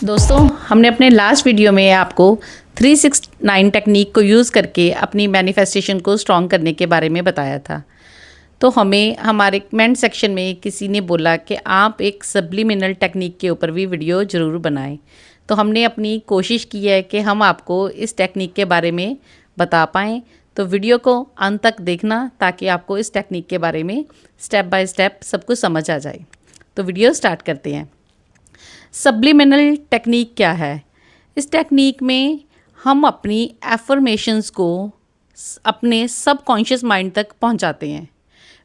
दोस्तों, हमने अपने लास्ट वीडियो में आपको 369 टेक्निक को यूज़ करके अपनी मैनिफेस्टेशन को स्ट्रॉन्ग करने के बारे में बताया था। तो हमें हमारे कमेंट सेक्शन में किसी ने बोला कि आप एक सब्लिमिनल टेक्निक के ऊपर भी वीडियो ज़रूर बनाएं। तो हमने अपनी कोशिश की है कि हम आपको इस टेक्निक के बारे में बता पाएँ। तो वीडियो को अंत तक देखना ताकि आपको इस टेक्निक के बारे में स्टेप बाय स्टेप सब कुछ समझ आ जाए। तो वीडियो स्टार्ट करते हैं। सब्लिमिनल टेक्निक क्या है? इस टेक्निक में हम अपनी एफर्मेशंस को अपने सबकॉन्शियस माइंड तक पहुंचाते हैं।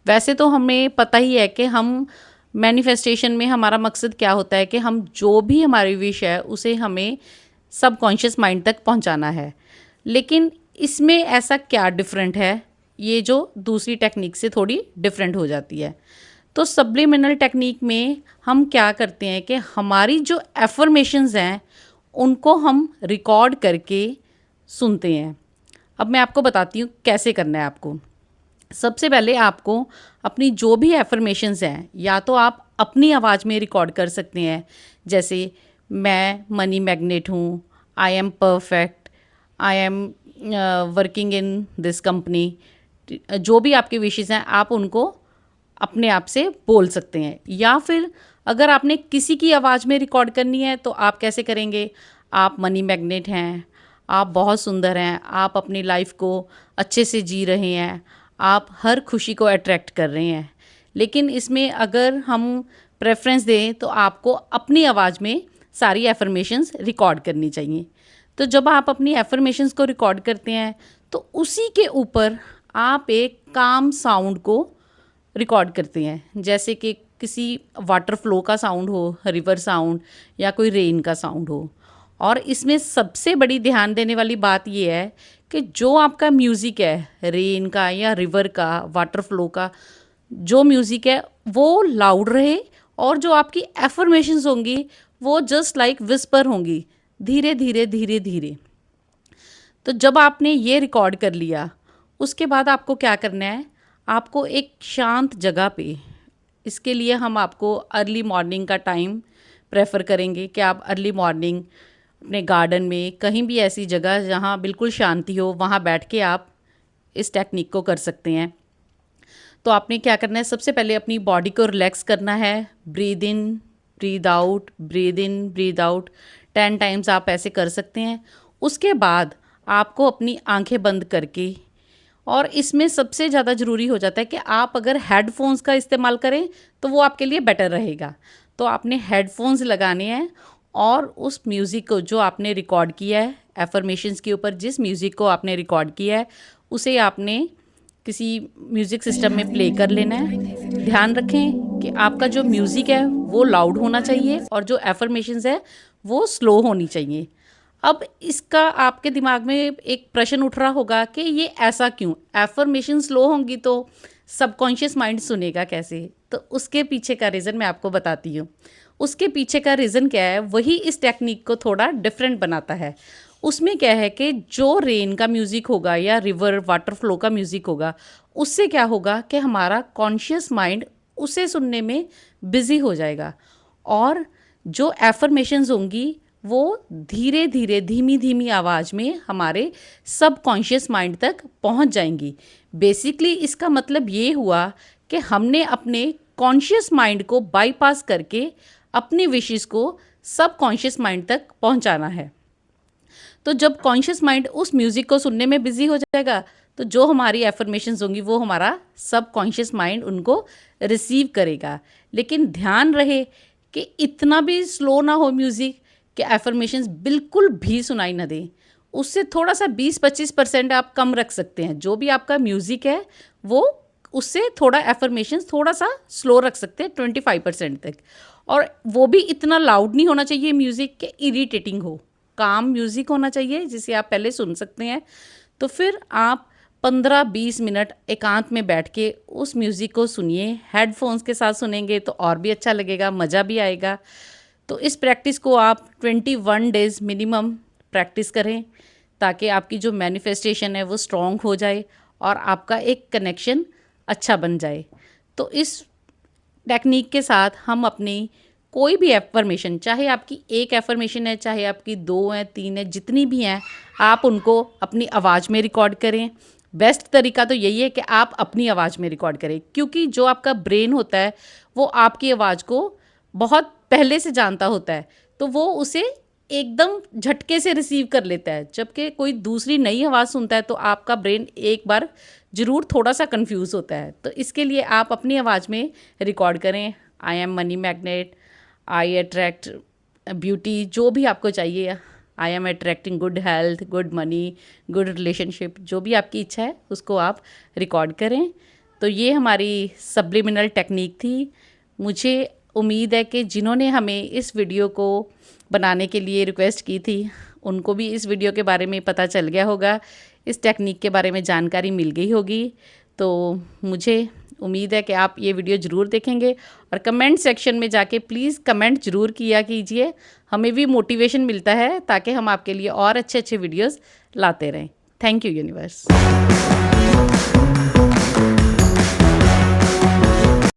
वैसे तो हमें पता ही है कि हम मैनिफेस्टेशन में हमारा मकसद क्या होता है कि हम जो भी हमारी विश है उसे हमें सबकॉन्शियस माइंड तक पहुंचाना है। लेकिन इसमें ऐसा क्या डिफरेंट है, ये जो दूसरी टेक्निक से थोड़ी डिफरेंट हो जाती है। तो सब्लिमिनल टेक्निक में हम क्या करते हैं कि हमारी जो एफर्मेशंस हैं उनको हम रिकॉर्ड करके सुनते हैं। अब मैं आपको बताती हूँ कैसे करना है आपको। सबसे पहले आपको अपनी जो भी एफर्मेशंस हैं या तो आप अपनी आवाज़ में रिकॉर्ड कर सकते हैं, जैसे मैं मनी मैग्नेट हूँ, I am perfect, I am working in this company. जो भी आपके विशेज़ हैं आप उनको अपने आप से बोल सकते हैं। या फिर अगर आपने किसी की आवाज़ में रिकॉर्ड करनी है तो आप कैसे करेंगे? आप मनी मैग्नेट हैं, आप बहुत सुंदर हैं, आप अपनी लाइफ को अच्छे से जी रहे हैं, आप हर खुशी को अट्रैक्ट कर रहे हैं। लेकिन इसमें अगर हम प्रेफरेंस दें तो आपको अपनी आवाज़ में सारी एफर्मेशंस रिकॉर्ड करनी चाहिए। तो जब आप अपनी एफर्मेशंस को रिकॉर्ड करते हैं तो उसी के ऊपर आप एक काम साउंड को रिकॉर्ड करते हैं, जैसे कि किसी वाटर फ्लो का साउंड हो, रिवर साउंड या कोई रेन का साउंड हो। और इसमें सबसे बड़ी ध्यान देने वाली बात ये है कि जो आपका म्यूज़िक है, रेन का या रिवर का, वाटर फ्लो का जो म्यूज़िक है वो लाउड रहे और जो आपकी एफर्मेशंस होंगी वो जस्ट लाइक विस्पर होंगी, धीरे धीरे धीरे धीरे। तो जब आपने ये रिकॉर्ड कर लिया उसके बाद आपको क्या करना है? आपको एक शांत जगह पे, इसके लिए हम आपको अर्ली मॉर्निंग का टाइम प्रेफर करेंगे कि आप अर्ली मॉर्निंग अपने गार्डन में कहीं भी ऐसी जगह जहाँ बिल्कुल शांति हो वहाँ बैठ के आप इस टेक्निक को कर सकते हैं। तो आपने क्या करना है? सबसे पहले अपनी बॉडी को रिलैक्स करना है। Breathe in, breathe out, breathe in, breathe out 10 times आप ऐसे कर सकते हैं। उसके बाद आपको अपनी आंखें बंद करके, और इसमें सबसे ज़्यादा ज़रूरी हो जाता है कि आप अगर हेडफोन्स का इस्तेमाल करें तो वो आपके लिए बेटर रहेगा। तो आपने हेडफोन्स लगाने हैं और उस म्यूज़िक को जो आपने रिकॉर्ड किया है, एफर्मेशंस के ऊपर जिस म्यूज़िक को आपने रिकॉर्ड किया है उसे आपने किसी म्यूज़िक सिस्टम में प्ले कर लेना है। ध्यान रखें कि आपका जो म्यूज़िक है वो लाउड होना चाहिए और जो एफर्मेशंस है वो स्लो होनी चाहिए। अब इसका आपके दिमाग में एक प्रश्न उठ रहा होगा कि ये ऐसा क्यों? एफर्मेशन स्लो होंगी तो सबकॉन्शियस माइंड सुनेगा कैसे? तो उसके पीछे का रीज़न मैं आपको बताती हूँ। उसके पीछे का रीज़न क्या है, वही इस टेक्निक को थोड़ा डिफरेंट बनाता है। उसमें क्या है कि जो रेन का म्यूज़िक होगा या रिवर वाटर फ्लो का म्यूज़िक होगा, उससे क्या होगा कि हमारा कॉन्शियस माइंड उसे सुनने में बिज़ी हो जाएगा और जो एफर्मेशंस होंगी वो धीरे धीरे धीमी धीमी आवाज़ में हमारे सबकॉन्शियस माइंड तक पहुंच जाएंगी। बेसिकली इसका मतलब ये हुआ कि हमने अपने कॉन्शियस माइंड को बाईपास करके अपनी विशेस को सबकॉन्शियस माइंड तक पहुंचाना है। तो जब कॉन्शियस माइंड उस म्यूज़िक को सुनने में बिजी हो जाएगा तो जो हमारी एफर्मेशंस होंगी वो हमारा सबकॉन्शियस माइंड उनको रिसीव करेगा। लेकिन ध्यान रहे कि इतना भी स्लो ना हो म्यूज़िक कि एफर्मेशंस बिल्कुल भी सुनाई ना दें। उससे थोड़ा सा 20-25% आप कम रख सकते हैं। जो भी आपका म्यूज़िक है वो उससे थोड़ा एफर्मेशंस थोड़ा सा स्लो रख सकते हैं 25% तक। और वो भी इतना लाउड नहीं होना चाहिए म्यूज़िक के इरिटेटिंग हो। काम म्यूज़िक होना चाहिए जिसे आप पहले सुन सकते हैं। तो फिर आप 15-20 मिनट एकांत में बैठ के उस म्यूज़िक को सुनिए। हेडफोन्स के साथ सुनेंगे तो और भी अच्छा लगेगा, मज़ा भी आएगा। तो इस प्रैक्टिस को आप 21 डेज़ मिनिमम प्रैक्टिस करें ताकि आपकी जो मैनिफेस्टेशन है वो स्ट्रॉन्ग हो जाए और आपका एक कनेक्शन अच्छा बन जाए। तो इस टेक्निक के साथ हम अपनी कोई भी एफर्मेशन, चाहे आपकी एक एफर्मेशन है, चाहे आपकी 2 हैं, 3 है, जितनी भी हैं, आप उनको अपनी आवाज़ में रिकॉर्ड करें। बेस्ट तरीका तो यही है कि आप अपनी आवाज़ में रिकॉर्ड करें, क्योंकि जो आपका ब्रेन होता है वो आपकी आवाज़ को बहुत पहले से जानता होता है, तो वो उसे एकदम झटके से रिसीव कर लेता है। जबकि कोई दूसरी नई आवाज़ सुनता है तो आपका ब्रेन एक बार ज़रूर थोड़ा सा कंफ्यूज होता है। तो इसके लिए आप अपनी आवाज़ में रिकॉर्ड करें। I am money magnet, I attract beauty, जो भी आपको चाहिए। I am attracting good health, good money, good relationship, जो भी आपकी इच्छा है उसको आप रिकॉर्ड करें। तो ये हमारी सब्लिमिनल टेक्निक थी। मुझे उम्मीद है कि जिन्होंने हमें इस वीडियो को बनाने के लिए रिक्वेस्ट की थी उनको भी इस वीडियो के बारे में पता चल गया होगा, इस टेक्निक के बारे में जानकारी मिल गई होगी। तो मुझे उम्मीद है कि आप ये वीडियो ज़रूर देखेंगे और कमेंट सेक्शन में जाके प्लीज़ कमेंट ज़रूर किया कीजिए। हमें भी मोटिवेशन मिलता है ताकि हम आपके लिए और अच्छे अच्छे वीडियोस लाते रहें। Thank you universe.